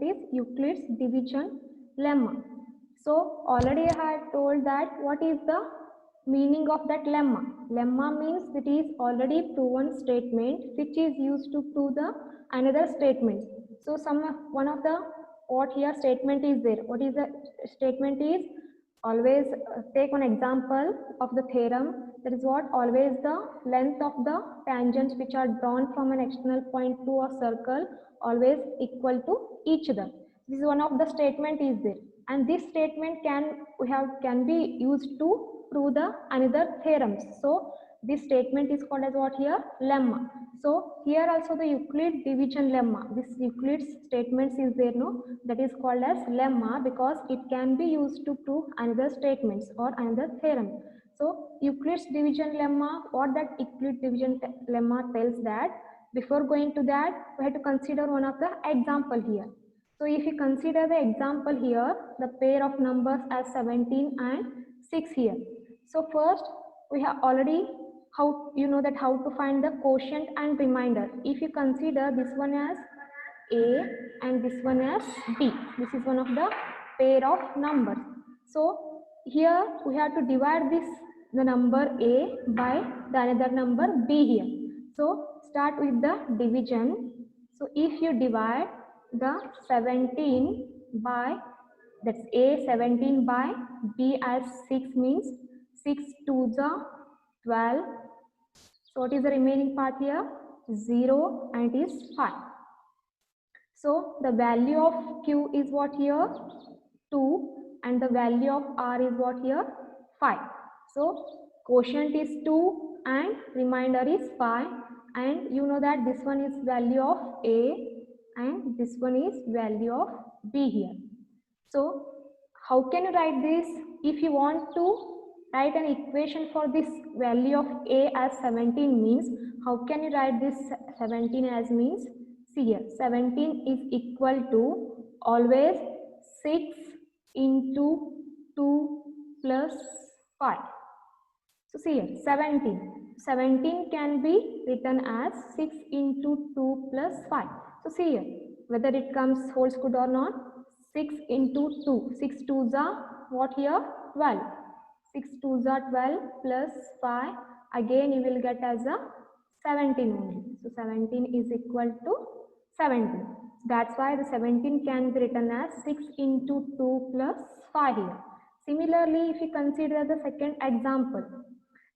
concept is Euclid's division lemma. So already I had told that what is the meaning of that lemma. Lemma means it is already proven statement which is used to prove the another statement. So one of the what here statement is there. What is the statement is always take one example of the theorem. That is what always the length of the tangents which are drawn from an external point to a circle always equal to each other. This is one of the statement is there, and this statement can be used to prove the another theorems. So this statement is called as what here? Lemma. So here also the Euclid division lemma. This Euclid's statements is there, no? That is called as lemma because it can be used to prove another statements or another theorem. So Euclid's division lemma, what that Euclid division lemma tells that, before going to that, we have to consider one of the example here. So if you consider the example here, the pair of numbers as 17 and 6 here. So first we have already how to find the quotient and remainder. If you consider this one as A and this one as B, this is one of the pair of numbers. So here we have to divide the number A by the another number B here. So start with the division. So if you divide the 17 by, that's A 17 by B as 6 means 6 2 the 12. So what is the remaining part here? 0 and it is 5. So the value of Q is what here? 2 and the value of R is what here? 5. So quotient is 2 and remainder is 5, and you know that this one is value of A and this one is value of B here. So how can you write this? If you want to write an equation for this value of A as 17 means, how can you write this 17 as means? See here, 17 is equal to always 6 into 2 plus 5. So see here, 17 can be written as 6 into 2 plus 5. So see here, whether it comes whole square or not, 6 into 2, 6 2s are what here? 12. 6 2s are 12 plus 5, again you will get as a 17 only. So 17 is equal to 17. That's why the 17 can be written as 6 into 2 plus 5 here. Similarly, if you consider the second example,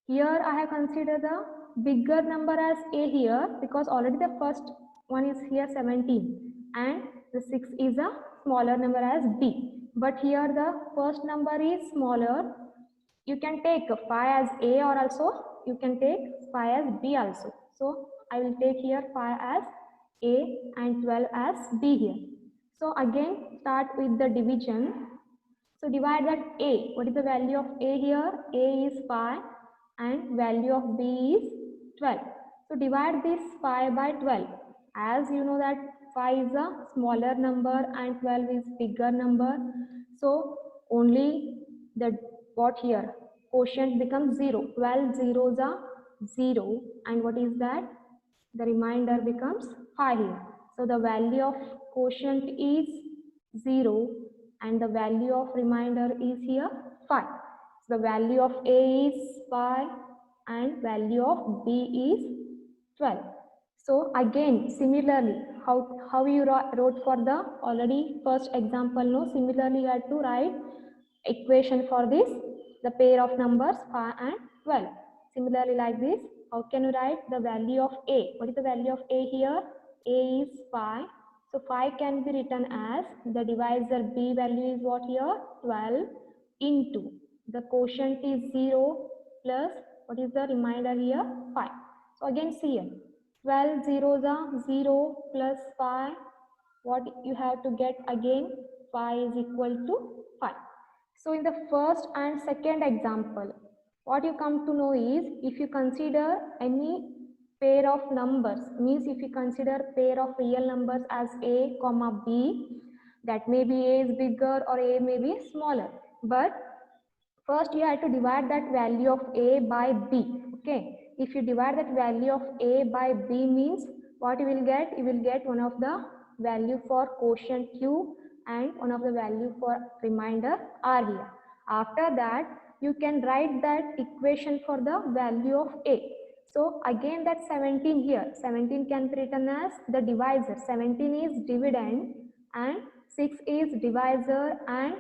here I have considered the bigger number as A here because already the first one is here 17 and the 6 is a smaller number as B. But here the first number is smaller. You can take 5 as A or also you can take 5 as B also. So I will take here 5 as A and 12 as B here. So again start with the division. So divide that A. What is the value of A here? A is 5 and value of B is 12. So divide this 5 by 12. As you know that 5 is a smaller number and 12 is bigger number. So only the what here? Quotient becomes 0. 12 zeros are 0 and what is that? The remainder becomes 5 here. So the value of quotient is 0 and the value of remainder is here 5. So the value of A is 5 and value of B is 12. So again similarly, how you wrote for the already first example, no? Similarly you have to write equation for this, the pair of numbers 5 and 12. Similarly like this, how can you write the value of A? What is the value of A here? A is 5. So 5 can be written as the divisor B value is what here? 12 into the quotient is 0 plus what is the remainder here? 5. So again see here, 12 zeros are 0 plus 5. What you have to get again? 5 is equal to 5. So in the first and second example, what you come to know is if you consider any pair of numbers, means if you consider pair of real numbers as A comma B, that may be A is bigger or A may be smaller. But first you have to divide that value of A by B. Okay. If you divide that value of A by B means what you will get? You will get one of the value for quotient Q and one of the value for remainder R here. After that, you can write that equation for the value of A. So again that 17 here, 17 can be written as the divisor. 17 is dividend and 6 is divisor and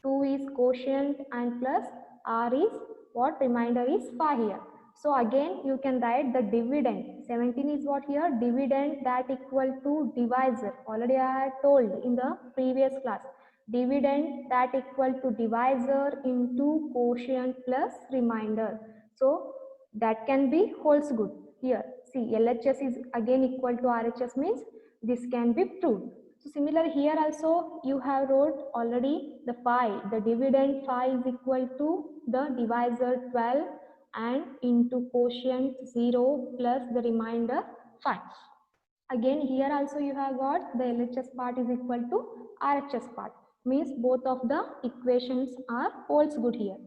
2 is quotient and plus R is what, remainder is 5 here. So again you can write the dividend. 17 is what here, dividend that equal to divisor. Already I had told in the previous class. Dividend that equal to divisor into quotient plus remainder. So that can be holds good. Here, see, LHS is again equal to RHS means this can be proved. So similar here also you have wrote already the phi, the dividend phi is equal to the divisor 12 and into quotient 0 plus the remainder 5. Again here also you have got the LHS part is equal to RHS part, means both of the equations are holds good here.